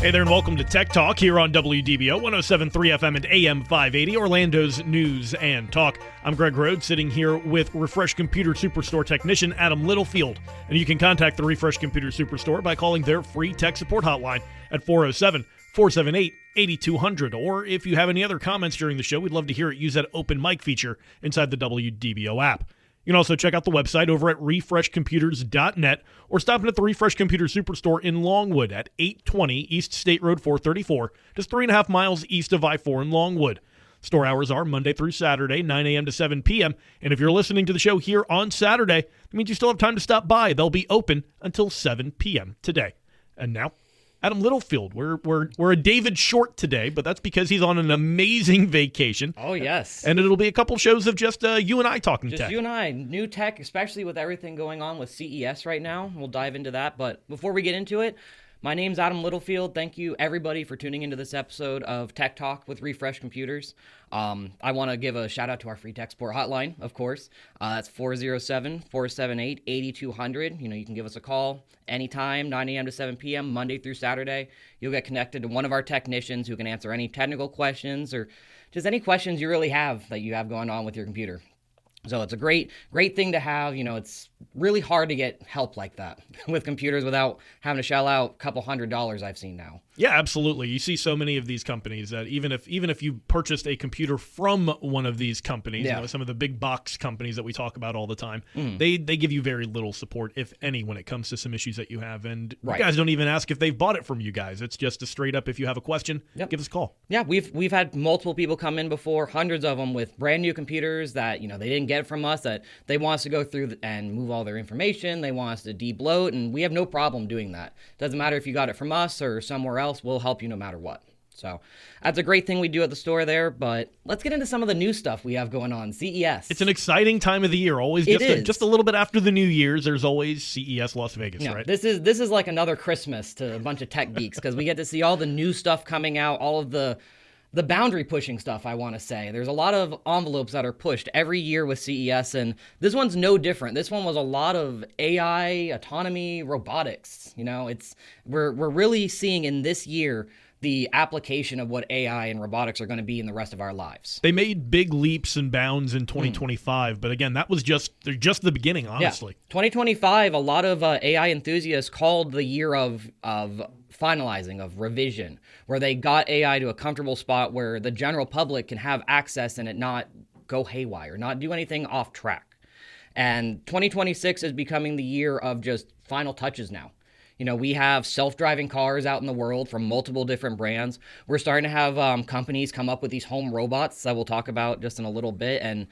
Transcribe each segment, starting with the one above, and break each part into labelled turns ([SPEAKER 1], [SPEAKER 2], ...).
[SPEAKER 1] Hey there, and welcome to Tech Talk here on WDBO 107.3 FM and AM 580, Orlando's news and talk. I'm Greg Rhodes, sitting here with Refresh Computer Superstore technician Adam Littlefield. And you can contact the Refresh Computer Superstore by calling their free tech support hotline at 407-478-8200. Or if you have any other comments during the show, we'd love to hear it. Use that open mic feature inside the WDBO app. You can also check out the website over at refreshcomputers.net or stop in at the Refresh Computer Superstore in Longwood at 820 East State Road 434, just 3.5 miles east of I-4 in Longwood. Store hours are Monday through Saturday, 9 a.m. to 7 p.m. And if you're listening to the show here on Saturday, it means you still have time to stop by. They'll be open until 7 p.m. today. And now, Adam Littlefield. We're a David short today, but that's because he's on an amazing vacation.
[SPEAKER 2] Oh, yes.
[SPEAKER 1] And it'll be a couple shows of just you and I talking tech.
[SPEAKER 2] Just you and I. New tech, especially with everything going on with CES right now. We'll dive into that. But before we get into it, my name's Adam Littlefield. Thank you, everybody, for tuning into this episode of Tech Talk with Refresh Computers. I want to give a shout-out to our free tech support hotline, of course. That's 407-478-8200. You can give us a call anytime, 9 a.m. to 7 p.m., Monday through Saturday. You'll get connected to one of our technicians who can answer any technical questions or just any questions you really have that you have going on with your computer. So it's a great thing to have. It's really hard to get help like that with computers without having to shell out a couple $100s I've seen now.
[SPEAKER 1] Yeah, absolutely. You see so many of these companies that even if you purchased a computer from one of these companies, some of the big box companies that we talk about all the time, they give you very little support, if any, when it comes to some issues that you have. And you guys don't even ask if they've bought it from you guys. It's just a straight up, if you have a question, give us a call. Yeah,
[SPEAKER 2] we've had multiple people come in before, hundreds of them with brand new computers that they didn't get from us, that they want us to go through and move all their information. They want us to de-bloat, and we have no problem doing that. Doesn't matter if you got it from us or somewhere else. We'll help you no matter what. So that's a great thing we do at the store there, but let's get into some of the new stuff we have going on. CES.
[SPEAKER 1] It's an exciting time of the year. Always just a little bit after the New Year's, there's always CES Las Vegas, right?
[SPEAKER 2] This is like another Christmas to a bunch of tech geeks because we get to see all the new stuff coming out, all of the boundary pushing stuff, I want to say. There's a lot of envelopes that are pushed every year with CES, and this one's no different. This one was a lot of AI, autonomy, robotics. We're really seeing in this year the application of what AI and robotics are going to be in the rest of our lives.
[SPEAKER 1] They made big leaps and bounds in 2025, but again, that was just the beginning, honestly.
[SPEAKER 2] Yeah. 2025, a lot of AI enthusiasts called the year of finalizing, of revision, where they got AI to a comfortable spot where the general public can have access and it not go haywire, not do anything off track. And 2026 is becoming the year of just final touches now. We have self-driving cars out in the world from multiple different brands. We're starting to have companies come up with these home robots that we'll talk about just in a little bit. And,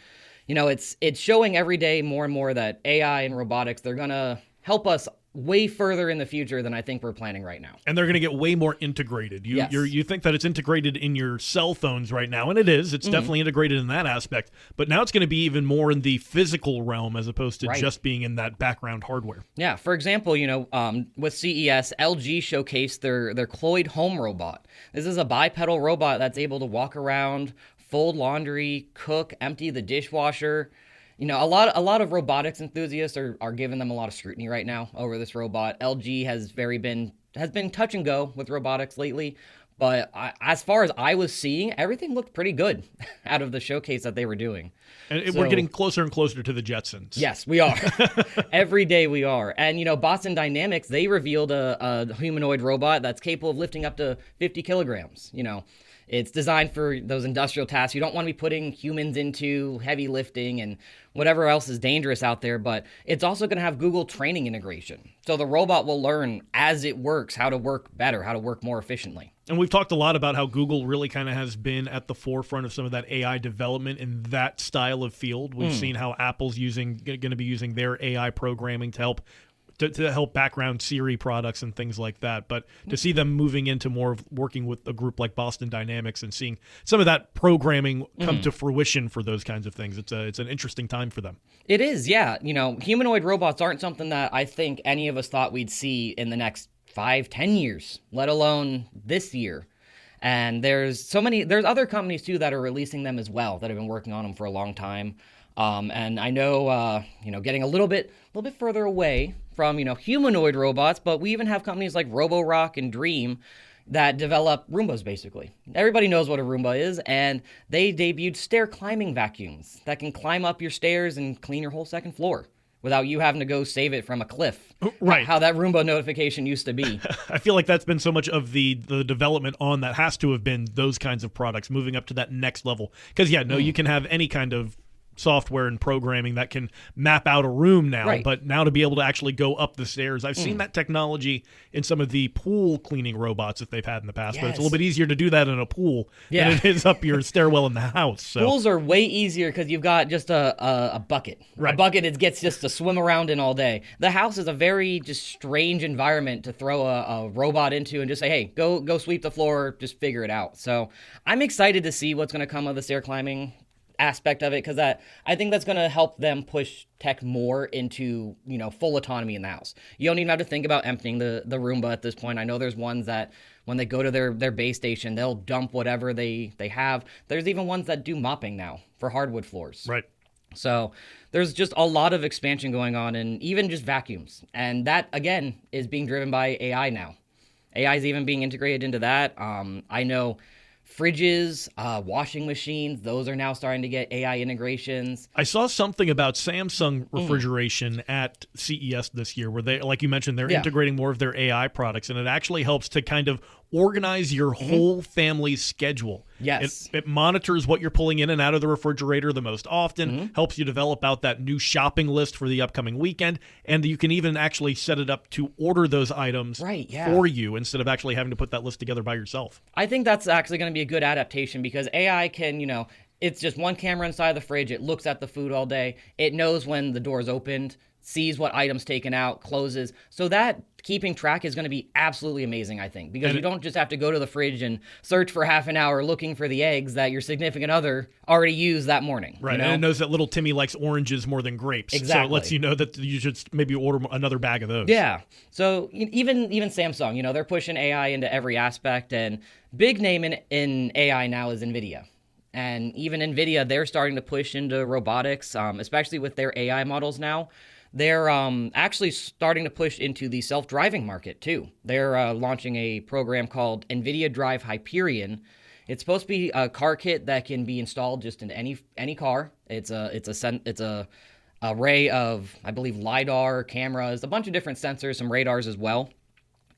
[SPEAKER 2] it's showing every day more and more that AI and robotics, they're going to help us way further in the future than I think we're planning right now.
[SPEAKER 1] And they're going to get way more integrated. You think that it's integrated in your cell phones right now, and it is. It's definitely integrated in that aspect. But now it's going to be even more in the physical realm as opposed to just being in that background hardware.
[SPEAKER 2] Yeah, for example, with CES, LG showcased their Cloyd home robot. This is a bipedal robot that's able to walk around, fold laundry, cook, empty the dishwasher. A lot of robotics enthusiasts are giving them a lot of scrutiny right now over this robot. LG has been touch and go with robotics lately, but as far as I was seeing, everything looked pretty good out of the showcase that they were doing.
[SPEAKER 1] And we're getting closer and closer to the Jetsons.
[SPEAKER 2] Yes, we are. Every day we are. And Boston Dynamics, they revealed a humanoid robot that's capable of lifting up to 50 kilograms. It's designed for those industrial tasks. You don't want to be putting humans into heavy lifting and whatever else is dangerous out there, but it's also going to have Google training integration. So the robot will learn as it works how to work better, how to work more efficiently.
[SPEAKER 1] And we've talked a lot about how Google really kind of has been at the forefront of some of that AI development in that style of field. We've seen how Apple's going to be using their AI programming to help background Siri products and things like that. But to see them moving into more of working with a group like Boston Dynamics and seeing some of that programming come to fruition for those kinds of things, it's an interesting time for them.
[SPEAKER 2] It is, yeah. Humanoid robots aren't something that I think any of us thought we'd see in the next 5-10 years, let alone this year. And there's other companies too that are releasing them as well that have been working on them for a long time. And I know, getting a little bit further away from, humanoid robots, but we even have companies like Roborock and Dream that develop Roombas, basically. Everybody knows what a Roomba is, and they debuted stair climbing vacuums that can climb up your stairs and clean your whole second floor without you having to go save it from a cliff.
[SPEAKER 1] Right.
[SPEAKER 2] How that Roomba notification used to be.
[SPEAKER 1] I feel like that's been so much of the development on that has to have been those kinds of products moving up to that next level. Because, you can have any kind of software and programming that can map out a room now,
[SPEAKER 2] Right.
[SPEAKER 1] but now to be able to actually go up the stairs. I've seen that technology in some of the pool cleaning robots that they've had in the past, but it's a little bit easier to do that in a pool than it is up your stairwell in the house. So.
[SPEAKER 2] Pools are way easier because you've got just a bucket.
[SPEAKER 1] Right.
[SPEAKER 2] A bucket it gets just to swim around in all day. The house is a very just strange environment to throw a robot into and just say, hey, go sweep the floor, just figure it out. So I'm excited to see what's going to come of the stair climbing aspect of it, because I think that's going to help them push tech more into full autonomy in the house. You don't even have to think about emptying the Roomba at this point. I know there's ones that when they go to their base station, they'll dump whatever they have. There's even ones that do mopping now for hardwood floors.
[SPEAKER 1] Right.
[SPEAKER 2] So there's just a lot of expansion going on, and even just vacuums, and that again is being driven by AI now. AI is even being integrated into that. I know fridges, washing machines, those are now starting to get AI integrations.
[SPEAKER 1] I saw something about Samsung refrigeration at CES this year where they, like you mentioned, they're integrating more of their AI products, and it actually helps to kind of organize your whole family's schedule.
[SPEAKER 2] Yes.
[SPEAKER 1] It monitors what you're pulling in and out of the refrigerator the most often, helps you develop out that new shopping list for the upcoming weekend, and you can even actually set it up to order those items for you instead of actually having to put that list together by yourself.
[SPEAKER 2] I think that's actually going to be a good adaptation because AI can, it's just one camera inside the fridge. It looks at the food all day. It knows when the door's opened, sees what items taken out, closes. So that keeping track is going to be absolutely amazing, I think, because you don't just have to go to the fridge and search for half an hour looking for the eggs that your significant other already used that morning.
[SPEAKER 1] Right, and it knows that little Timmy likes oranges more than grapes.
[SPEAKER 2] Exactly.
[SPEAKER 1] So it lets you know that you should maybe order another bag of those.
[SPEAKER 2] Yeah. So even Samsung, they're pushing AI into every aspect, and big name in AI now is NVIDIA. And even NVIDIA, they're starting to push into robotics, especially with their AI models now. They're actually starting to push into the self-driving market, too. They're launching a program called NVIDIA Drive Hyperion. It's supposed to be a car kit that can be installed just in any car. It's a array of, I believe, LiDAR, cameras, a bunch of different sensors, some radars as well.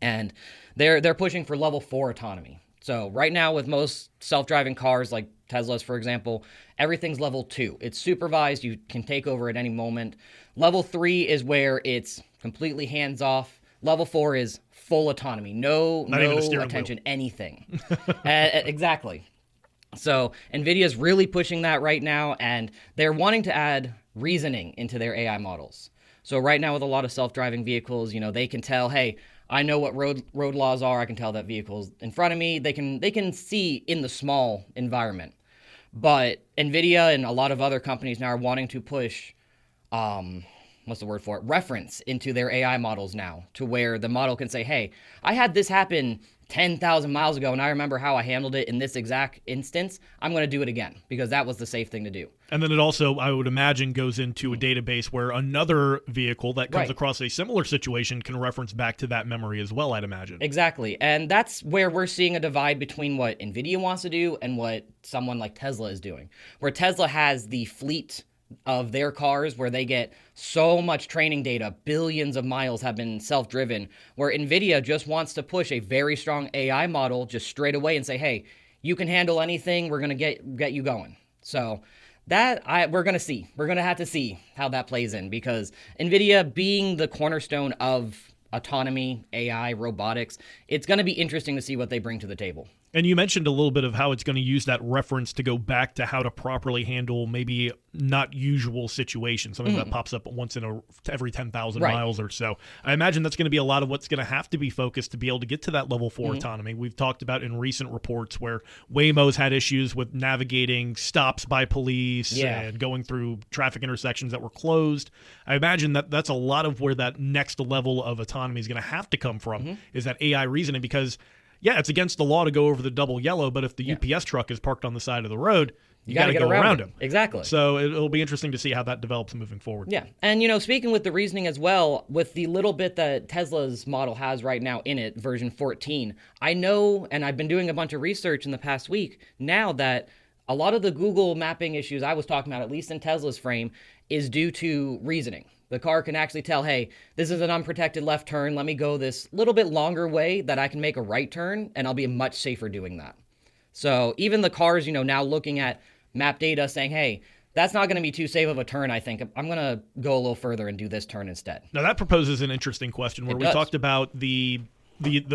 [SPEAKER 2] And they're pushing for level 4 autonomy. So right now with most self-driving cars like Teslas, for example, everything's level 2. It's supervised. You can take over at any moment. Level 3 is where it's completely hands-off. Level 4 is full autonomy. No attention, anything. Exactly. So NVIDIA's really pushing that right now, and they're wanting to add reasoning into their AI models. So right now with a lot of self-driving vehicles, they can tell, hey, I know what road laws are. I can tell that vehicle's in front of me. They can see in the small environment. But NVIDIA and a lot of other companies now are wanting to push, reference into their AI models now, to where the model can say, hey, I had this happen 10,000 miles ago, and I remember how I handled it in this exact instance. I'm going to do it again because that was the safe thing to do.
[SPEAKER 1] And then it also, I would imagine, goes into a database where another vehicle that comes across a similar situation can reference back to that memory as well, I'd imagine.
[SPEAKER 2] Exactly. And that's where we're seeing a divide between what NVIDIA wants to do and what someone like Tesla is doing, where Tesla has the fleet of their cars where they get so much training data, billions of miles have been self-driven, where NVIDIA just wants to push a very strong AI model just straight away and say, hey, you can handle anything, we're going to get you going. So we're going to see. We're going to have to see how that plays in, because NVIDIA being the cornerstone of autonomy, AI, robotics, it's going to be interesting to see what they bring to the table.
[SPEAKER 1] And you mentioned a little bit of how it's going to use that reference to go back to how to properly handle maybe not usual situations, something that pops up once in every 10,000 miles or so. I imagine that's going to be a lot of what's going to have to be focused to be able to get to that level 4 autonomy. We've talked about in recent reports where Waymo's had issues with navigating stops by police and going through traffic intersections that were closed. I imagine that's a lot of where that next level of autonomy is going to have to come from, is that AI reasoning, because it's against the law to go over the double yellow, but if the UPS truck is parked on the side of the road, you got to go around them.
[SPEAKER 2] Exactly.
[SPEAKER 1] So it'll be interesting to see how that develops moving forward.
[SPEAKER 2] Yeah. And, speaking with the reasoning as well, with the little bit that Tesla's model has right now in it, version 14, I know, and I've been doing a bunch of research in the past week now, that a lot of the Google mapping issues I was talking about, at least in Tesla's frame, is due to reasoning. The car can actually tell, hey, this is an unprotected left turn. Let me go this little bit longer way that I can make a right turn, and I'll be much safer doing that. So even the cars, now looking at map data saying, hey, that's not going to be too safe of a turn, I think. I'm going to go a little further and do this turn instead.
[SPEAKER 1] Now, that proposes an interesting question where we talked about the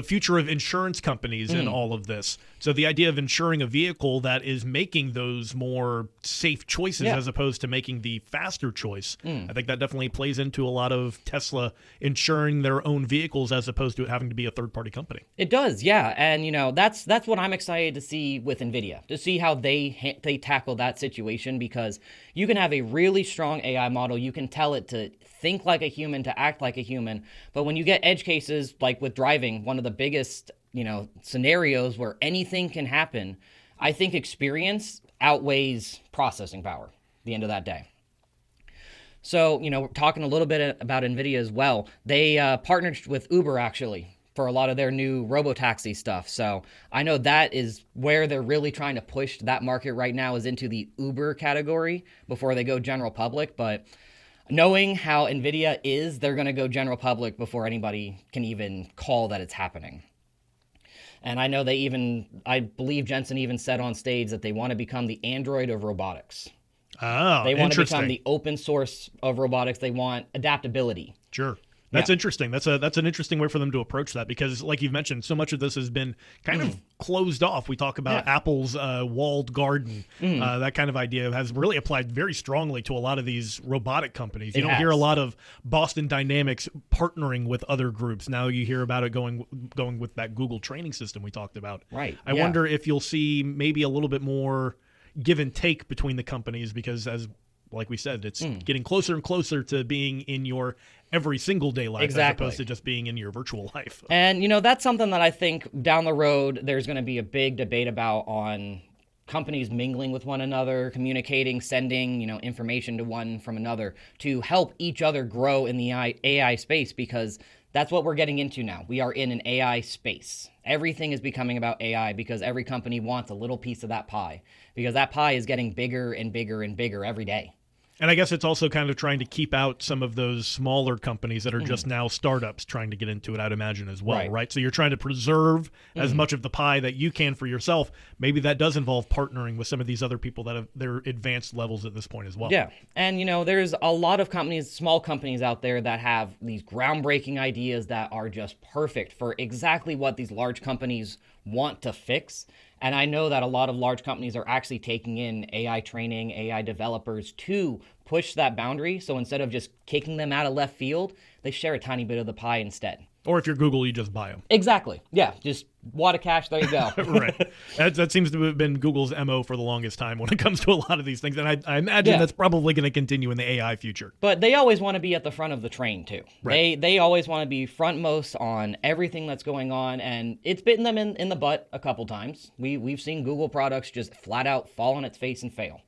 [SPEAKER 1] future of insurance companies in all of this. So the idea of insuring a vehicle that is making those more safe choices as opposed to making the faster choice. I think that definitely plays into a lot of Tesla insuring their own vehicles as opposed to it having to be a third-party company.
[SPEAKER 2] It does, yeah. And, that's what I'm excited to see with NVIDIA, to see how they tackle that situation, because you can have a really strong AI model. You can tell it to think like a human, to act like a human. But when you get edge cases, like with driving, one of the biggest, scenarios where anything can happen, I think experience outweighs processing power at the end of that day. So, we're talking a little bit about NVIDIA as well. They partnered with Uber, actually, for a lot of their new robotaxi stuff. So I know that is where they're really trying to push that market right now, is into the Uber category before they go general public. But knowing how NVIDIA is, they're going to go general public before anybody can even call that it's happening. And I know I believe Jensen even said on stage that they want to become the Android of robotics.
[SPEAKER 1] Oh,
[SPEAKER 2] they want to become the open source of robotics. They want adaptability.
[SPEAKER 1] Sure. That's interesting. That's an interesting way for them to approach that, because, like you've mentioned, so much of this has been kind of closed off. We talk about Apple's walled garden. That kind of idea has really applied very strongly to a lot of these robotic companies. You don't hear a lot of Boston Dynamics partnering with other groups. Now you hear about it going with that Google training system we talked about.
[SPEAKER 2] Right.
[SPEAKER 1] I wonder if you'll see maybe a little bit more give and take between the companies, because like we said, it's getting closer and closer to being in your every single day life, as opposed to just being in your virtual life.
[SPEAKER 2] And, that's something that I think down the road there's going to be a big debate about, on companies mingling with one another, communicating, sending, information to one from another to help each other grow in the AI space, because that's what we're getting into now. We are in an AI space. Everything is becoming about AI because every company wants a little piece of that pie, because that pie is getting bigger and bigger and bigger every day.
[SPEAKER 1] And I guess it's also kind of trying to keep out some of those smaller companies that are just now startups trying to get into it, I'd imagine, as well, right? So you're trying to preserve as much of the pie that you can for yourself. Maybe that does involve partnering with some of these other people that have their advanced levels at this point as well.
[SPEAKER 2] Yeah. And, there's a lot of companies, small companies out there that have these groundbreaking ideas that are just perfect for exactly what these large companies want to fix. And I know that a lot of large companies are actually taking in AI training, AI developers to push that boundary. So instead of just kicking them out of left field, they share a tiny bit of the pie instead.
[SPEAKER 1] Or if you're Google, you just buy them.
[SPEAKER 2] Exactly. Yeah, just wad of cash, there you go.
[SPEAKER 1] Right. That seems to have been Google's MO for the longest time when it comes to a lot of these things. And I imagine that's probably going to continue in the AI future.
[SPEAKER 2] But they always want to be at the front of the train, too.
[SPEAKER 1] Right.
[SPEAKER 2] They always want to be frontmost on everything that's going on. And it's bitten them in the butt a couple times. We've seen Google products just flat out fall on its face and fail.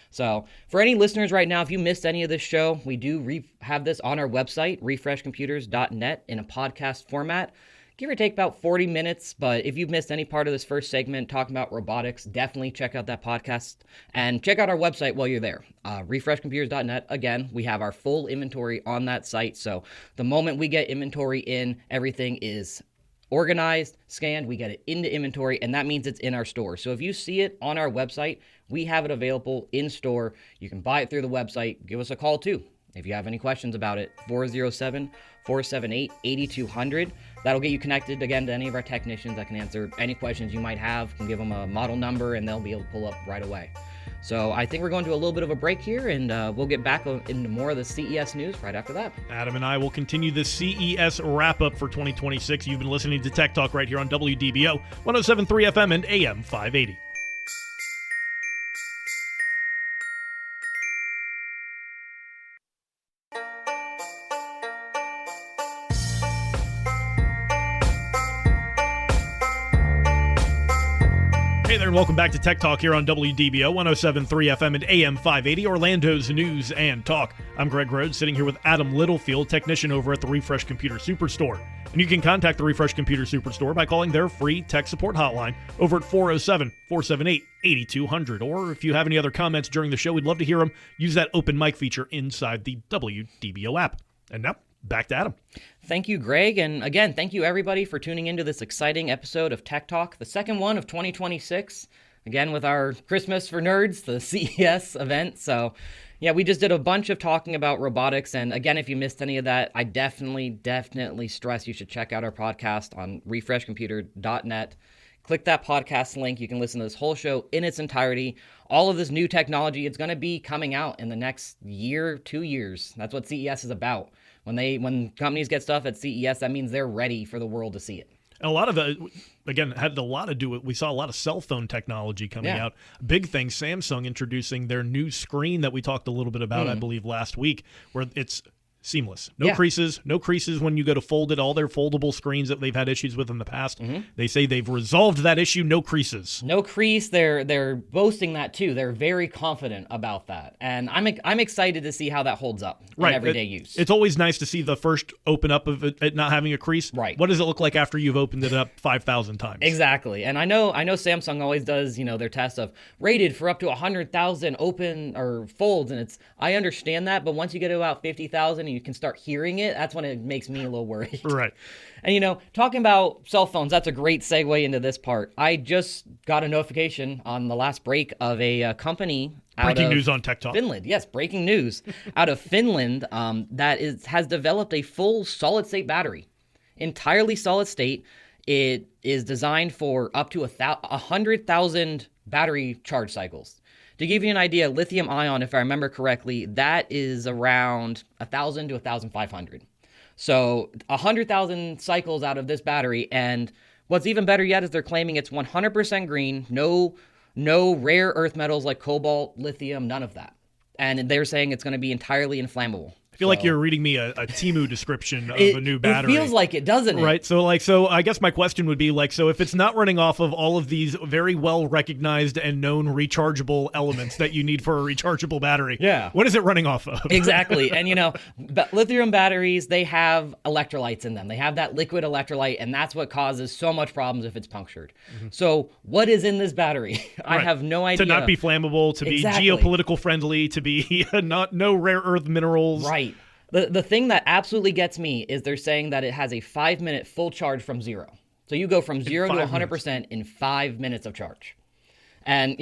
[SPEAKER 2] So for any listeners right now, if you missed any of this show, we do have this on our website, refreshcomputers.net, in a podcast format. Give or take about 40 minutes, but if you've missed any part of this first segment talking about robotics, definitely check out that podcast and check out our website while you're there. Refreshcomputers.net. Again, we have our full inventory on that site, so the moment we get inventory in, everything is organized, scanned, we get it into inventory, and that means it's in our store. So if you see it on our website, we have it available in store. You can buy it through the website. Give us a call too if you have any questions about it. 407-478-8200. That'll get you connected again to any of our technicians that can answer any questions you might have. Can give them a model number and they'll be able to pull up right away. So I think we're going to a little bit of a break here, and we'll get back into more of the CES news right after that.
[SPEAKER 1] Adam and I will continue the CES wrap-up for 2026. You've been listening to Tech Talk right here on WDBO, 107.3 FM and AM 580. Hey there, and welcome back to Tech Talk here on WDBO 107.3 FM and AM 580, Orlando's news and talk. I'm Greg Rhodes, sitting here with Adam Littlefield, technician over at the Refresh Computer Superstore. And you can contact the Refresh Computer Superstore by calling their free tech support hotline over at 407-478-8200. Or if you have any other comments during the show, we'd love to hear them. Use that open mic feature inside the WDBO app. And now, back to Adam.
[SPEAKER 2] Thank you, Greg. And again, thank you, everybody, for tuning into this exciting episode of Tech Talk, the second one of 2026. Again, with our Christmas for Nerds, the CES event. So, yeah, we just did a bunch of talking about robotics. And again, if you missed any of that, I definitely stress you should check out our podcast on refreshcomputer.net. Click that podcast link. You can listen to this whole show in its entirety. All of this new technology, it's going to be coming out in the next year, 2 years. That's what CES is about. When companies get stuff at CES, that means they're ready for the world to see it.
[SPEAKER 1] And a lot of it, again, had a lot to do with, we saw a lot of cell phone technology coming out. Big thing, Samsung introducing their new screen that we talked a little bit about, I believe, last week, where it's seamless. No creases when you go to fold it. All their foldable screens that they've had issues with in the past, they say they've resolved that issue. No creases.
[SPEAKER 2] No crease. They're boasting that too. They're very confident about that, and I'm excited to see how that holds up in everyday use. It's
[SPEAKER 1] always nice to see the first open up of it not having a crease.
[SPEAKER 2] Right.
[SPEAKER 1] What does it look like after you've opened it up 5,000 times?
[SPEAKER 2] Exactly. And I know Samsung always does their test of rated for up to 100,000 open or folds, and I understand that, but once you get to about 50,000. You can start hearing it, that's when it makes me a little worried.
[SPEAKER 1] Right.
[SPEAKER 2] And, talking about cell phones, that's a great segue into this part. I just got a notification on the last break of a company
[SPEAKER 1] breaking news on Tech Talk.
[SPEAKER 2] Finland. Yes, breaking news out of Finland that has developed a full solid-state battery, entirely solid state. It is designed for up to 100,000 battery charge cycles. To give you an idea, lithium ion, if I remember correctly, that is around 1,000 to 1,500. So 100,000 cycles out of this battery. And what's even better yet is they're claiming it's 100% green, no rare earth metals like cobalt, lithium, none of that. And they're saying it's going to be entirely inflammable.
[SPEAKER 1] I feel like you're reading me a Temu description of a new battery.
[SPEAKER 2] It feels like it, doesn't it?
[SPEAKER 1] Right. So I guess my question would be so if it's not running off of all of these very well recognized and known rechargeable elements that you need for a rechargeable battery, what is it running off of?
[SPEAKER 2] Exactly. And lithium batteries, they have electrolytes in them. They have that liquid electrolyte, and that's what causes so much problems if it's punctured. So what is in this battery? I have no idea.
[SPEAKER 1] To not be flammable, to be geopolitical friendly, to be no rare earth minerals.
[SPEAKER 2] Right. The thing that absolutely gets me is they're saying that it has a 5-minute full charge from zero. So you go from 0 to 100% in 5 minutes of charge. And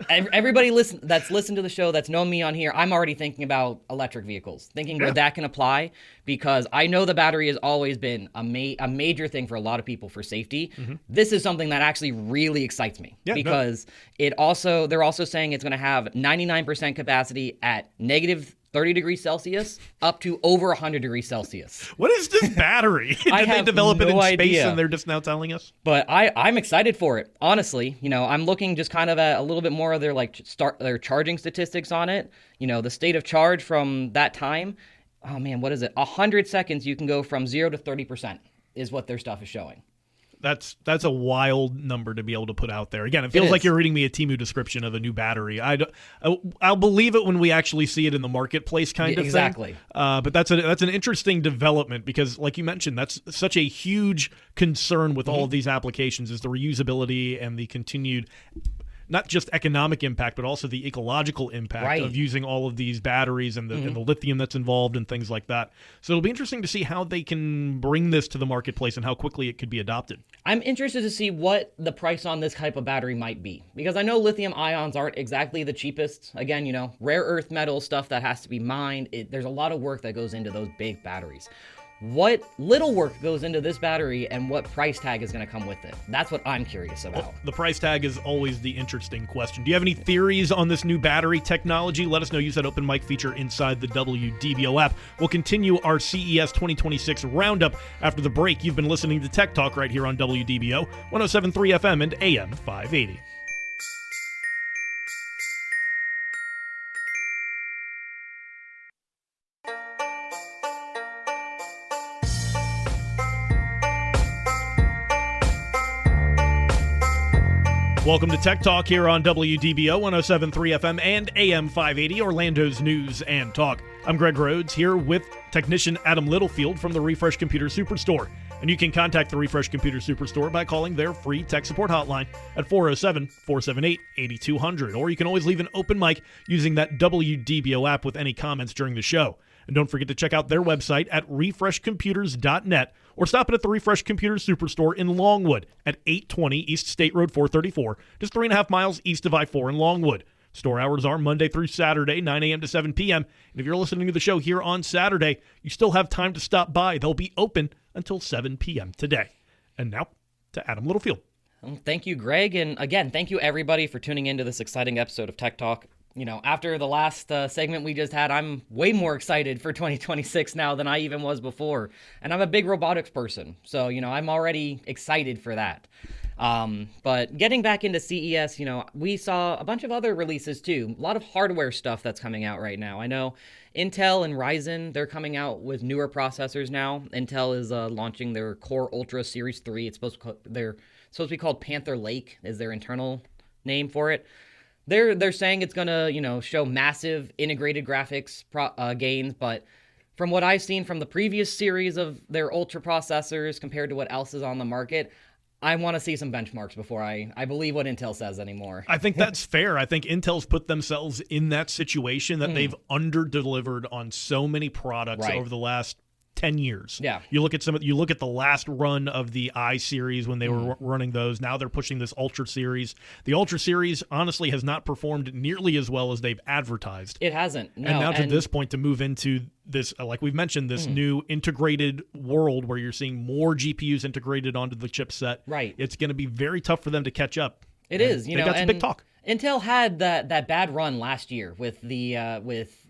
[SPEAKER 2] everybody that's listened to the show, that's known me on here, I'm already thinking about electric vehicles, thinking where that can apply, because I know the battery has always been a major thing for a lot of people for safety. This is something that actually really excites me because they're also saying it's going to have 99% capacity at negative 30 degrees Celsius up to over 100 degrees Celsius.
[SPEAKER 1] What is this battery? Did they develop it in space and they're just now telling us?
[SPEAKER 2] But I'm excited for it. Honestly, I'm looking just kind of at a little bit more of their charging statistics on it. The state of charge from that time. Oh man, what is it? 100 seconds you can go from 0 to 30% is what their stuff is showing.
[SPEAKER 1] That's a wild number to be able to put out there. Again, it feels like you're reading me a Temu description of a new battery. I'll believe it when we actually see it in the marketplace, kind of thing.
[SPEAKER 2] Exactly.
[SPEAKER 1] But that's an interesting development because, like you mentioned, that's such a huge concern with all of these applications is the reusability and the continued, not just economic impact, but also the ecological impact of using all of these batteries and the lithium that's involved and things like that. So it'll be interesting to see how they can bring this to the marketplace and how quickly it could be adopted.
[SPEAKER 2] I'm interested to see what the price on this type of battery might be, because I know lithium ions aren't exactly the cheapest. Again, rare earth metal stuff that has to be mined. There's a lot of work that goes into those big batteries. What little work goes into this battery and what price tag is going to come with it? That's what I'm curious about.
[SPEAKER 1] Well, the price tag is always the interesting question. Do you have any theories on this new battery technology? Let us know. Use that open mic feature inside the WDBO app. We'll continue our CES 2026 roundup after the break. You've been listening to Tech Talk right here on WDBO 107.3 FM and AM 580. Welcome to Tech Talk here on WDBO 107.3 FM and AM 580, Orlando's News and Talk. I'm Greg Rhodes here with technician Adam Littlefield from the Refresh Computer Superstore. And you can contact the Refresh Computer Superstore by calling their free tech support hotline at 407-478-8200. Or you can always leave an open mic using that WDBO app with any comments during the show. And don't forget to check out their website at refreshcomputers.net or stop it at the Refresh Computer Superstore in Longwood at 820 East State Road 434, just 3.5 miles east of I-4 in Longwood. Store hours are Monday through Saturday, 9 a.m. to 7 p.m. And if you're listening to the show here on Saturday, you still have time to stop by. They'll be open until 7 p.m. today. And now to Adam Littlefield.
[SPEAKER 2] Thank you, Greg. And again, thank you, everybody, for tuning into this exciting episode of Tech Talk. You know, after the last segment we just had, I'm way more excited for 2026 now than I even was before. And I'm a big robotics person. So, you know, I'm already excited for that. But getting back into CES, you know, we saw a bunch of other releases too. A lot of hardware stuff that's coming out right now. I know Intel and Ryzen, they're coming out with newer processors now. Intel is launching their Core Ultra Series 3. They're supposed to be called Panther Lake is their internal name for it. They're saying it's going to, you know, show massive integrated graphics gains, but from what I've seen from the previous series of their Ultra processors compared to what else is on the market, I want to see some benchmarks before I believe what Intel says anymore.
[SPEAKER 1] I think that's fair. I think Intel's put themselves in that situation that they've under-delivered on so many products over the last 10 years.
[SPEAKER 2] Yeah.
[SPEAKER 1] You look at the last run of the I series when they were running those. Now they're pushing this Ultra series. The Ultra series honestly has not performed nearly as well as they've advertised.
[SPEAKER 2] It hasn't. No.
[SPEAKER 1] And now to this point to move into this, like we've mentioned, this new integrated world where you're seeing more GPUs integrated onto the chipset.
[SPEAKER 2] Right.
[SPEAKER 1] It's going to be very tough for them to catch up.
[SPEAKER 2] It is.
[SPEAKER 1] They got some big talk.
[SPEAKER 2] Intel had that bad run last year with the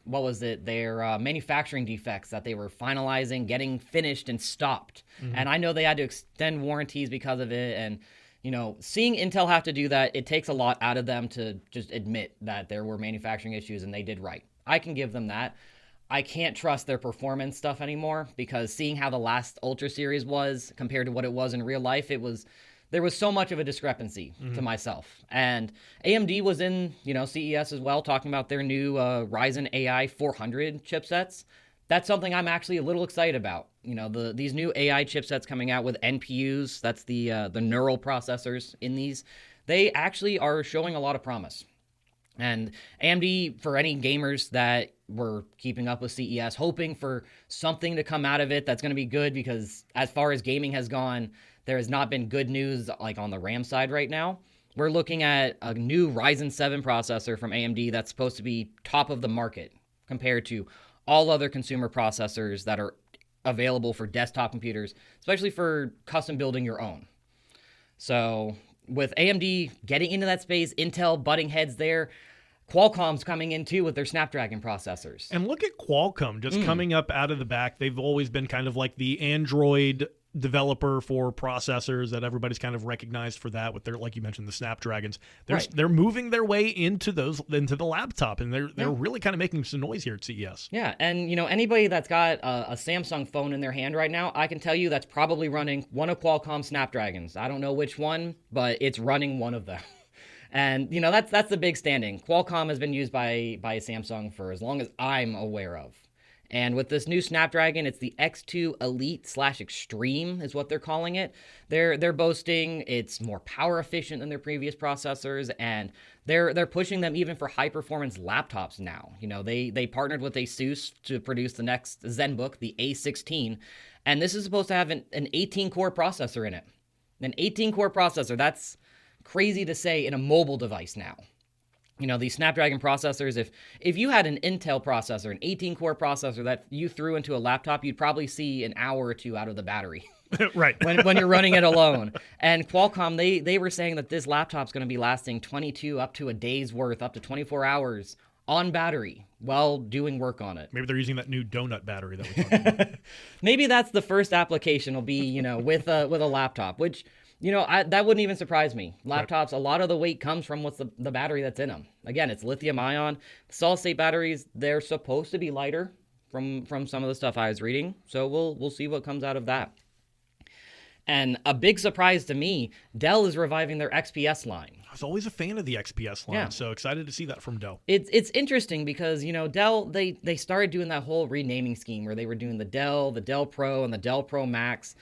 [SPEAKER 2] what was it? Their manufacturing defects that they were finalizing, getting finished and stopped. And I know they had to extend warranties because of it. And you know, seeing Intel have to do that, it takes a lot out of them to just admit that there were manufacturing issues and they did right. I can give them that. I can't trust their performance stuff anymore because seeing how the last Ultra series was compared to what it was in real life, there was so much of a discrepancy to myself. And AMD was in, you know, CES as well, talking about their new Ryzen AI 400 chipsets. That's something I'm actually a little excited about. You know, these new AI chipsets coming out with NPUs, that's the neural processors in these, they actually are showing a lot of promise. And AMD, for any gamers that were keeping up with CES, hoping for something to come out of it that's going to be good, because as far as gaming has gone, there has not been good news like on the RAM side right now. We're looking at a new Ryzen 7 processor from AMD that's supposed to be top of the market compared to all other consumer processors that are available for desktop computers, especially for custom building your own. So with AMD getting into that space, Intel butting heads there, Qualcomm's coming in too with their Snapdragon processors.
[SPEAKER 1] And look at Qualcomm just coming up out of the back. They've always been kind of like the Android developer for processors that everybody's kind of recognized for that with their, like you mentioned, the Snapdragons. They're moving their way into the laptop, and they're really kind of making some noise here at CES.
[SPEAKER 2] Yeah, and you know, anybody that's got a Samsung phone in their hand right now, I can tell you that's probably running one of Qualcomm's Snapdragons. I don't know which one, but it's running one of them. And you know, that's the big standing. Qualcomm has been used by Samsung for as long as I'm aware of. And with this new Snapdragon, it's the X2 Elite/Extreme is what they're calling it. They're boasting it's more power efficient than their previous processors, and they're pushing them even for high performance laptops now. You know, they partnered with ASUS to produce the next ZenBook, the A16, and this is supposed to have an 18-core processor in it. An 18-core processor, that's crazy to say in a mobile device now. You know, these Snapdragon processors, if you had an Intel processor, an 18-core processor that you threw into a laptop, you'd probably see an hour or two out of the battery.
[SPEAKER 1] Right.
[SPEAKER 2] when you're running it alone. And Qualcomm, they were saying that this laptop's going to be lasting 22 up to a day's worth, up to 24 hours on battery while doing work on it.
[SPEAKER 1] Maybe they're using that new donut battery that we talked about.
[SPEAKER 2] Maybe that's the first application will be, you know, with a laptop, which... You know, that wouldn't even surprise me. Laptops, a lot of the weight comes from what's the battery that's in them. Again, it's lithium ion. Solid-state batteries, they're supposed to be lighter from some of the stuff I was reading. So we'll see what comes out of that. And a big surprise to me, Dell is reviving their XPS line.
[SPEAKER 1] was always a fan of the XPS line,
[SPEAKER 2] Yeah.
[SPEAKER 1] so excited to see that from Dell.
[SPEAKER 2] It's interesting because, Dell, they started doing that whole renaming scheme where they were doing the Dell Pro, and the Dell Pro Max,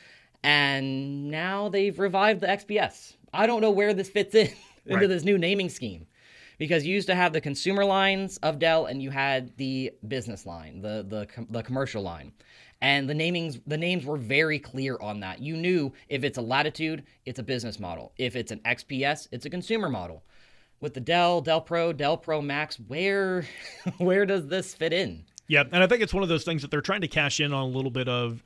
[SPEAKER 2] and now they've revived the XPS. I don't know where this fits into
[SPEAKER 1] Right.
[SPEAKER 2] this new naming scheme, because you used to have the consumer lines of Dell and you had the business line, the commercial line. And the names were very clear on that. You knew if it's a Latitude, it's a business model. If it's an XPS, it's a consumer model. With the Dell Pro Max, where does this fit in?
[SPEAKER 1] Yeah, and I think it's one of those things that they're trying to cash in on a little bit of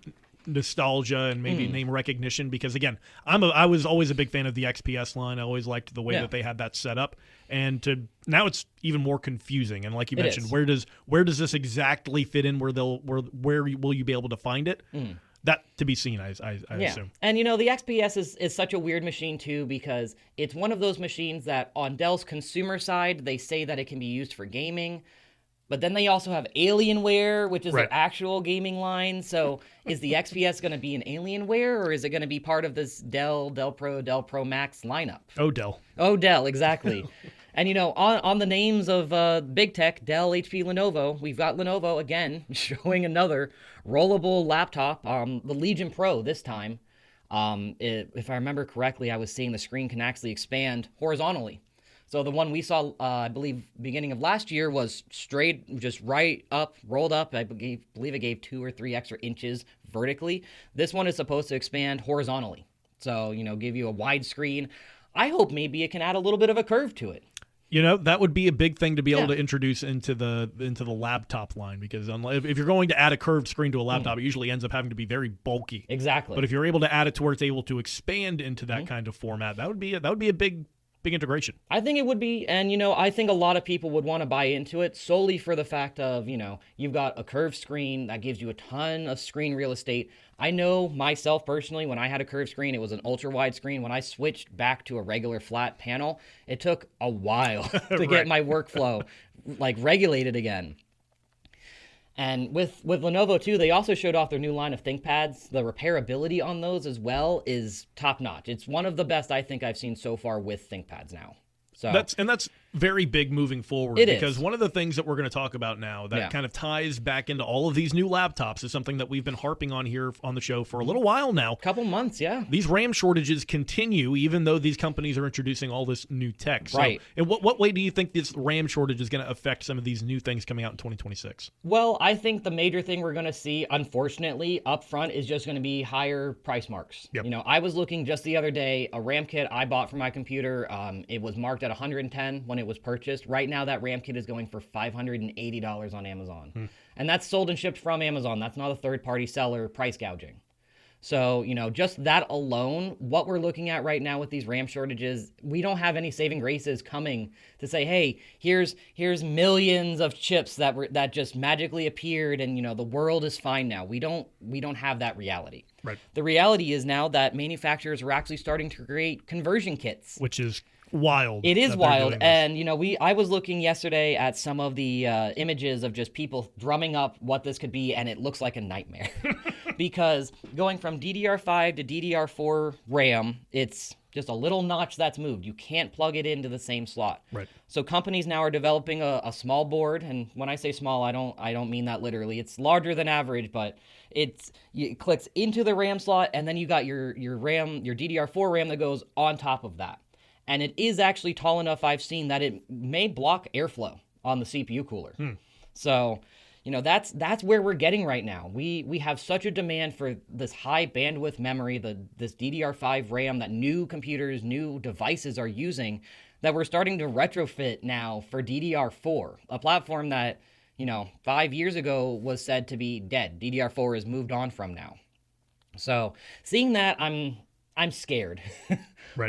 [SPEAKER 1] nostalgia and maybe name recognition, because again, I was always a big fan of the XPS line. I always liked the way that they had that set up, and now it's even more confusing. And like you mentioned, where does this exactly fit in? Where will you be able to find it? That to be seen, I assume.
[SPEAKER 2] And the XPS is such a weird machine too, because it's one of those machines that on Dell's consumer side, they say that it can be used for gaming. But then they also have Alienware, which is an actual gaming line. So is the XPS going to be an Alienware, or is it going to be part of this Dell Pro Max lineup?
[SPEAKER 1] Oh, Dell.
[SPEAKER 2] Oh, Dell, exactly. And, on the names of big tech, Dell, HP, Lenovo, we've got Lenovo, again, showing another rollable laptop, the Legion Pro this time. If I remember correctly, I was seeing the screen can actually expand horizontally. So the one we saw, I believe, beginning of last year was straight, just right up, rolled up. I believe it gave 2 or 3 extra inches vertically. This one is supposed to expand horizontally. So, give you a wide screen. I hope maybe it can add a little bit of a curve to it.
[SPEAKER 1] That would be a big thing to be able to introduce into the laptop line, because if you're going to add a curved screen to a laptop, it usually ends up having to be very bulky.
[SPEAKER 2] Exactly.
[SPEAKER 1] But if you're able to add it to where it's able to expand into that kind of format, that would be a big integration.
[SPEAKER 2] I think it would be, and I think a lot of people would want to buy into it solely for the fact of, you've got a curved screen that gives you a ton of screen real estate. I know myself personally, when I had a curved screen, it was an ultra wide screen. When I switched back to a regular flat panel, it took a while to get my workflow regulated again. And with Lenovo, too, they also showed off their new line of ThinkPads. The repairability on those as well is top-notch. It's one of the best I think I've seen so far with ThinkPads now. So
[SPEAKER 1] That's very big moving forward, because one of the things that we're going to talk about now that kind of ties back into all of these new laptops is something that we've been harping on here on the show for a little while now.
[SPEAKER 2] Couple months, yeah.
[SPEAKER 1] These RAM shortages continue even though these companies are introducing all this new tech. So,
[SPEAKER 2] right.
[SPEAKER 1] in what way do you think this RAM shortage is going to affect some of these new things coming out in 2026?
[SPEAKER 2] Well, I think the major thing we're going to see, unfortunately, up front is just going to be higher price marks.
[SPEAKER 1] Yep.
[SPEAKER 2] I was looking just the other day, a RAM kit I bought for my computer, it was marked at $110 when it was purchased. Right now, that RAM kit is going for $580 on Amazon. And that's sold and shipped from Amazon. That's not a third-party seller price gouging. So, just that alone, what we're looking at right now with these RAM shortages, we don't have any saving graces coming to say, hey, here's millions of chips that just magically appeared and, the world is fine now. We don't have that reality.
[SPEAKER 1] Right.
[SPEAKER 2] The reality is now that manufacturers are actually starting to create conversion kits.
[SPEAKER 1] Which is wild.
[SPEAKER 2] It is wild. And, I was looking yesterday at some of the images of just people drumming up what this could be, and it looks like a nightmare. Because going from DDR5 to DDR4 RAM, it's just a little notch that's moved. You can't plug it into the same slot.
[SPEAKER 1] Right.
[SPEAKER 2] So companies now are developing a small board, and when I say small, I don't mean that literally. It's larger than average, but it clicks into the RAM slot, and then you got your RAM, your DDR4 RAM that goes on top of that. And it is actually tall enough, I've seen, that it may block airflow on the CPU cooler. So, that's where we're getting right now. We have such a demand for this high bandwidth memory, this DDR5 RAM that new computers, new devices are using, that we're starting to retrofit now for DDR4, a platform that, 5 years ago was said to be dead. DDR4 has moved on from now. So, seeing that, I'm scared,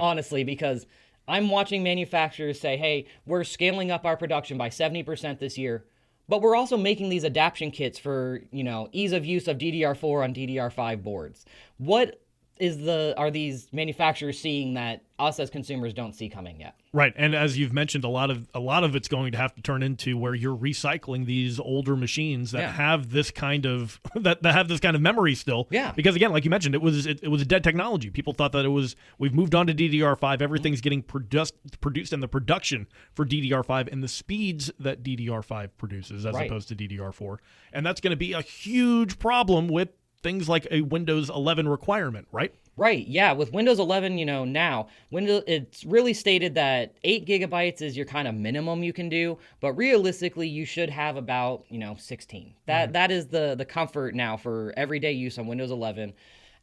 [SPEAKER 2] honestly, because I'm watching manufacturers say, hey, we're scaling up our production by 70% this year, but we're also making these adaptation kits for, ease of use of DDR4 on DDR5 boards. What are these manufacturers seeing that us as consumers don't see coming yet?
[SPEAKER 1] Right, and as you've mentioned, a lot of it's going to have to turn into where you're recycling these older machines that have this kind of that have this kind of memory still.
[SPEAKER 2] Yeah.
[SPEAKER 1] Because again, like you mentioned, it was a dead technology. People thought that we've moved on to DDR5. Everything's getting produced, and the production for DDR5 and the speeds that DDR5 produces as opposed to DDR4, and that's going to be a huge problem with things like a Windows 11 requirement, right?
[SPEAKER 2] Right, yeah. With Windows 11, now, it's really stated that 8 gigabytes is your kind of minimum you can do, but realistically, you should have about, 16. That is the comfort now for everyday use on Windows 11.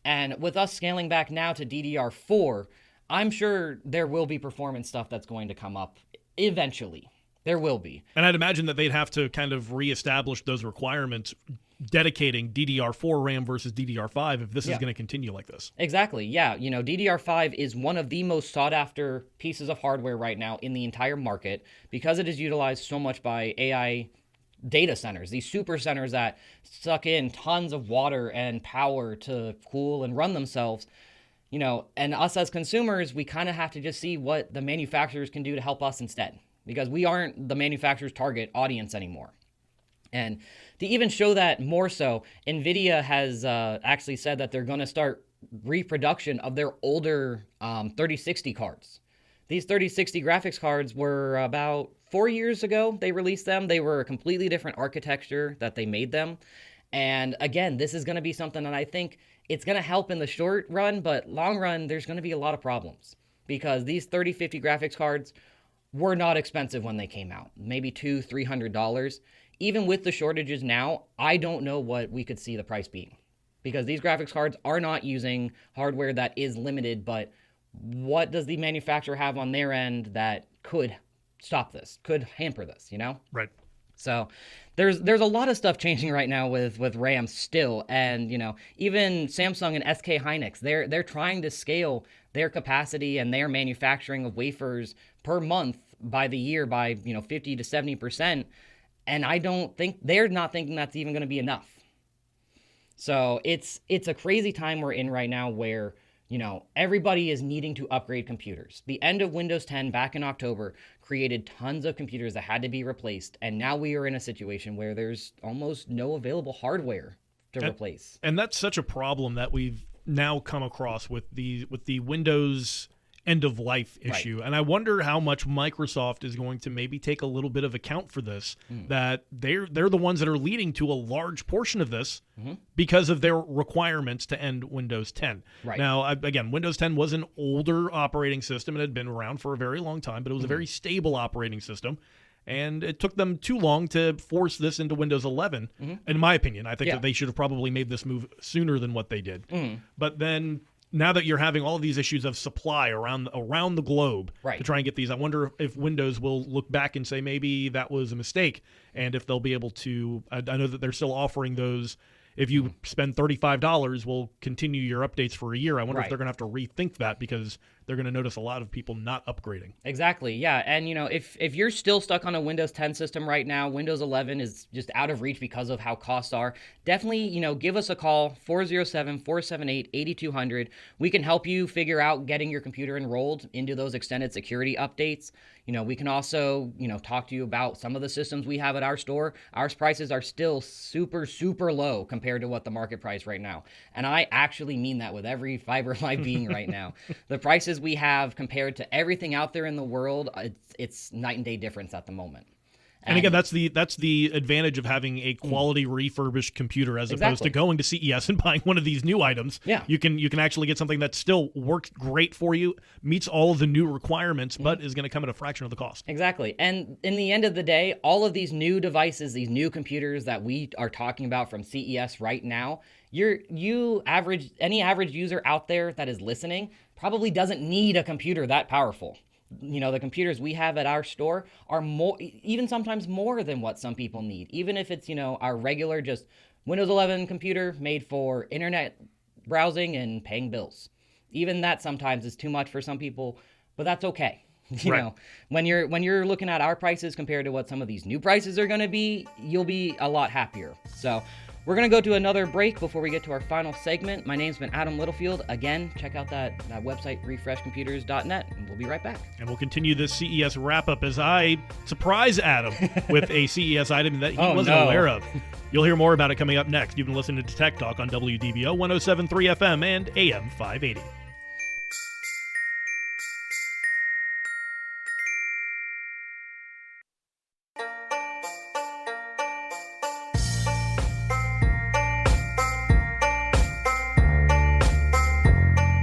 [SPEAKER 2] And with us scaling back now to DDR4, I'm sure there will be performance stuff that's going to come up eventually. There will be. And
[SPEAKER 1] I'd imagine that they'd have to kind of reestablish those requirements, dedicating DDR4 RAM versus DDR5 if this is going to continue like this.
[SPEAKER 2] Exactly, yeah. DDR5 is one of the most sought-after pieces of hardware right now in the entire market because it is utilized so much by AI data centers, these super centers that suck in tons of water and power to cool and run themselves. And us as consumers, we kind of have to just see what the manufacturers can do to help us instead, because we aren't the manufacturer's target audience anymore. And to even show that more so, NVIDIA has actually said that they're going to start reproduction of their older 3060 cards. These 3060 graphics cards were about 4 years ago they released them. They were a completely different architecture that they made them. And again, this is going to be something that I think it's going to help in the short run, but long run, there's going to be a lot of problems because these 3050 graphics cards were not expensive when they came out, maybe $200-$300. Even with the shortages now, I don't know what we could see the price being because these graphics cards are not using hardware that is limited, but what does the manufacturer have on their end that could stop this, could hamper this,
[SPEAKER 1] Right.
[SPEAKER 2] So there's a lot of stuff changing right now with RAM still, and even Samsung and SK Hynix, they're trying to scale their capacity and their manufacturing of wafers per month by the year by 50 to 70%, and I don't think they're not thinking that's even going to be enough. So it's a crazy time we're in right now where everybody is needing to upgrade computers. The end of Windows 10 back in October created tons of computers that had to be replaced, and now we are in a situation where there's almost no available hardware to replace.
[SPEAKER 1] And that's such a problem that we've now come across with the Windows end of life issue. Right. And I wonder how much Microsoft is going to maybe take a little bit of account for this, that they're the ones that are leading to a large portion of this because of their requirements to end Windows 10. Right. Now, again, Windows 10 was an older operating system and had been around for a very long time, but it was a very stable operating system. And it took them too long to force this into Windows 11, in my opinion. I think that they should have probably made this move sooner than what they did. But then now that you're having all of these issues of supply around the globe to try and get these, I wonder if Windows will look back and say maybe that was a mistake, and if they'll be able to. I know that they're still offering those. If you spend $35, we'll continue your updates for a year. I wonder if they're going to have to rethink that because they're going to notice a lot of people not upgrading.
[SPEAKER 2] Exactly, yeah. And, if you're still stuck on a Windows 10 system right now, Windows 11 is just out of reach because of how costs are. Definitely, give us a call, 407-478-8200. We can help you figure out getting your computer enrolled into those extended security updates. We can also, talk to you about some of the systems we have at our store. Our prices are still super, super low compared to what the market price right now. And I actually mean that with every fiber of my being right now. The prices we have compared to everything out there in the world, it's night and day difference at the moment.
[SPEAKER 1] And again, that's the advantage of having a quality refurbished computer as opposed to going to CES and buying one of these new items.
[SPEAKER 2] Yeah.
[SPEAKER 1] You can actually get something that still works great for you, meets all of the new requirements, but is going to come at a fraction of the cost.
[SPEAKER 2] Exactly. And in the end of the day, all of these new devices, these new computers that we are talking about from CES right now, any average user out there that is listening probably doesn't need a computer that powerful. The computers we have at our store are more, even sometimes more than what some people need. Even if it's, our regular just Windows 11 computer made for internet browsing and paying bills. Even that sometimes is too much for some people, but that's okay. You know, when you're looking at our prices compared to what some of these new prices are going to be, you'll be a lot happier. So We're going to go to another break before we get to our final segment. My name's been Adam Littlefield. Again, check out that website, refreshcomputers.net, and we'll be right back.
[SPEAKER 1] And we'll continue this CES wrap-up as I surprise Adam with a CES item that he wasn't aware of. You'll hear more about it coming up next. You've been listening to Tech Talk on WDBO 107.3 FM and AM 580.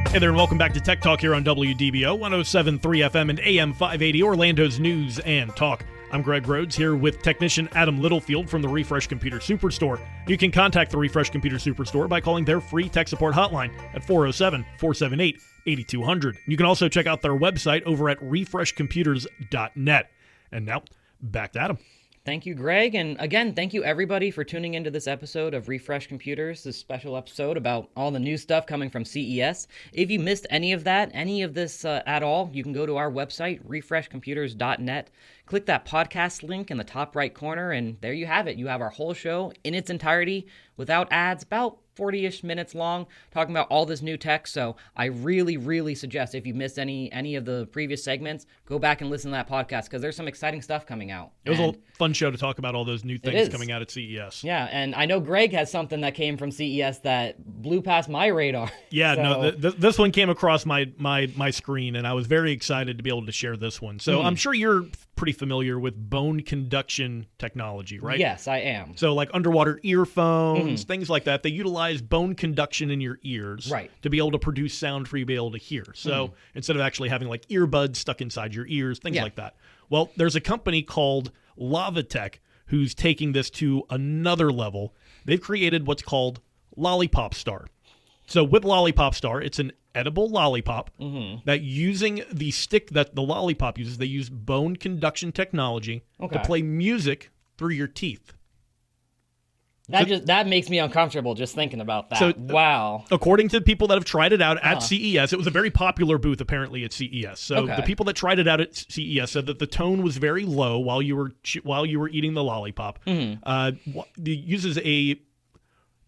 [SPEAKER 1] Hey there, and welcome back to Tech Talk here on WDBO 107.3 FM and AM 580, Orlando's news and talk. I'm Greg Rhodes here with technician Adam Littlefield from the Refresh Computer Superstore. You can contact the Refresh Computer Superstore by calling their free tech support hotline at 407-478-8200. You can also check out their website over at refreshcomputers.net. And now, back to Adam.
[SPEAKER 2] Thank you, Greg. And again, thank you, everybody, for tuning into this episode of Refresh Computers, this special episode about all the new stuff coming from CES. If you missed any of this at all, you can go to our website, refreshcomputers.net. Click that podcast link in the top right corner, and there you have it. You have our whole show in its entirety without ads, about 40-ish minutes long, talking about all this new tech. So I really, really suggest if you missed any of the previous segments, go back and listen to that podcast because there's some exciting stuff coming out.
[SPEAKER 1] It was a fun show to talk about all those new things coming out at CES.
[SPEAKER 2] Yeah, and I know Greg has something that came from CES that blew past my radar.
[SPEAKER 1] Yeah, so. This one came across my screen, and I was very excited to be able to share this one. So I'm sure you're pretty familiar with bone conduction technology, right?
[SPEAKER 2] Yes, I am.
[SPEAKER 1] So like underwater earphones, things like that, they utilize bone conduction in your ears to be able to produce sound for you to be able to hear. So instead of actually having like earbuds stuck inside your ears, things like that. Well, there's a company called Leavitt who's taking this to another level. They've created what's called Lollipop Star. So with Lollipop Star, it's an edible lollipop that using the stick that the lollipop uses, they use bone conduction technology to play music through your teeth.
[SPEAKER 2] That makes me uncomfortable just thinking about that.
[SPEAKER 1] So,
[SPEAKER 2] wow.
[SPEAKER 1] According to people that have tried it out at CES, it was a very popular booth apparently at CES. So the people that tried it out at CES said that the tone was very low while you were eating the lollipop. It uses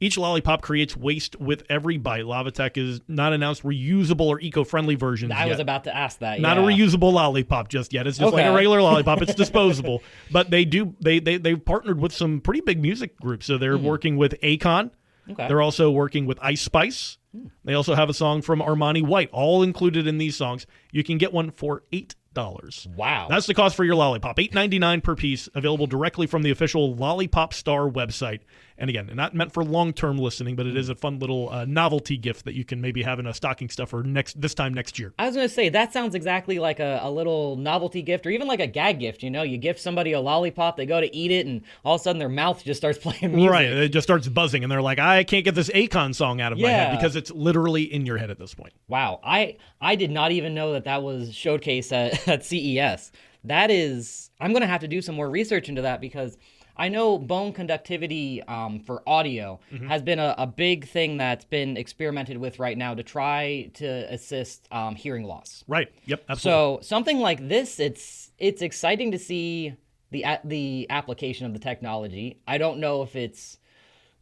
[SPEAKER 1] each lollipop creates waste with every bite. Leavitt is not announced reusable or eco-friendly versions
[SPEAKER 2] I was about to ask that.
[SPEAKER 1] Not a reusable lollipop just yet. It's just like a regular lollipop. It's disposable. But they've partnered with some pretty big music groups. So they're working with Akon. Okay. They're also working with Ice Spice. They also have a song from Armani White, all included in these songs. You can get one for $8.
[SPEAKER 2] Wow.
[SPEAKER 1] That's the cost for your lollipop. $8.99 per piece, available directly from the official Lollipop Star website. And again, not meant for long-term listening, but it is a fun little novelty gift that you can maybe have in a stocking stuffer this time next year.
[SPEAKER 2] I was going to say, that sounds exactly like a little novelty gift or even like a gag gift. You know, you give somebody a lollipop, they go to eat it, and all of a sudden their mouth just starts playing music.
[SPEAKER 1] Right, it just starts buzzing, and they're like, I can't get this Akon song out of my head because it's literally in your head at this point.
[SPEAKER 2] Wow. I did not even know that was showcased at CES. That is, I'm going to have to do some more research into that because I know bone conductivity for audio has been a big thing that's been experimented with right now to try to assist hearing loss.
[SPEAKER 1] Right. Yep. Absolutely.
[SPEAKER 2] So something like this, it's exciting to see the application of the technology. I don't know if it's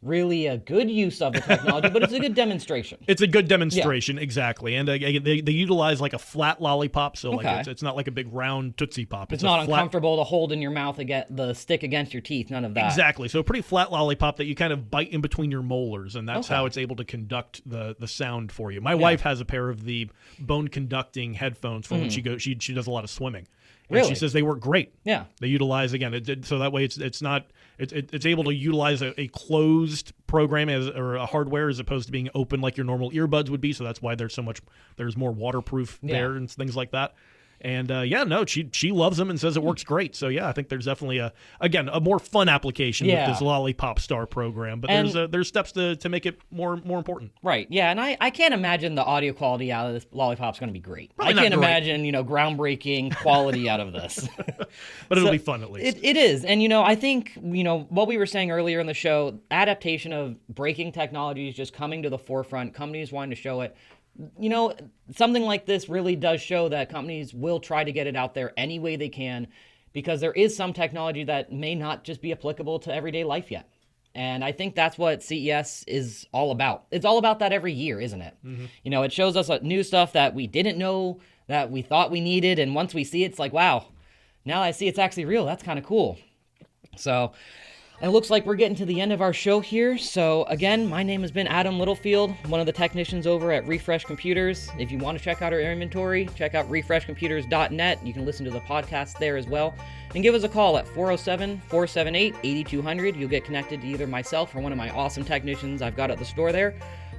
[SPEAKER 2] really a good use of the technology, but it's a good demonstration.
[SPEAKER 1] It's a good demonstration, exactly. And they utilize like a flat lollipop, so like it's not like a big round Tootsie Pop.
[SPEAKER 2] It's not uncomfortable to hold in your mouth and get the stick against your teeth, none of that.
[SPEAKER 1] Exactly. So a pretty flat lollipop that you kind of bite in between your molars, and that's how it's able to conduct the sound for you. My wife has a pair of the bone conducting headphones for when she does a lot of swimming. And
[SPEAKER 2] really?
[SPEAKER 1] She says they work great.
[SPEAKER 2] Yeah.
[SPEAKER 1] They utilize, again, so that way it's able to utilize a closed program or a hardware as opposed to being open like your normal earbuds would be. So that's why there's more waterproof there and things like that. And she loves them and says it works great. So I think there's definitely a more fun application with this Lollipop Star program. But there's steps to make it more important.
[SPEAKER 2] Right. Yeah. And I can't imagine the audio quality out of this lollipop's going to be great.
[SPEAKER 1] Probably
[SPEAKER 2] I can't imagine groundbreaking quality out of this.
[SPEAKER 1] But it'll be fun at least.
[SPEAKER 2] It is. And I think what we were saying earlier in the show, adaptation of braking technologies just coming to the forefront, companies wanting to show it. Something like this really does show that companies will try to get it out there any way they can because there is some technology that may not just be applicable to everyday life yet. And I think that's what CES is all about. It's all about that every year, isn't it? You know, it shows us new stuff that we didn't know, that we thought we needed. And once we see it, it's like, wow, now I see it's actually real. That's kind of cool. So it looks like we're getting to the end of our show here. So again, my name has been Adam Littlefield, one of the technicians over at Refresh Computers. If you want to check out our inventory, check out refreshcomputers.net. You can listen to the podcast there as well. And give us a call at 407-478-8200. You'll get connected to either myself or one of my awesome technicians I've got at the store there.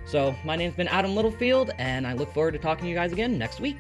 [SPEAKER 2] So my name's been Adam Littlefield, and I look forward to talking to you guys again next week.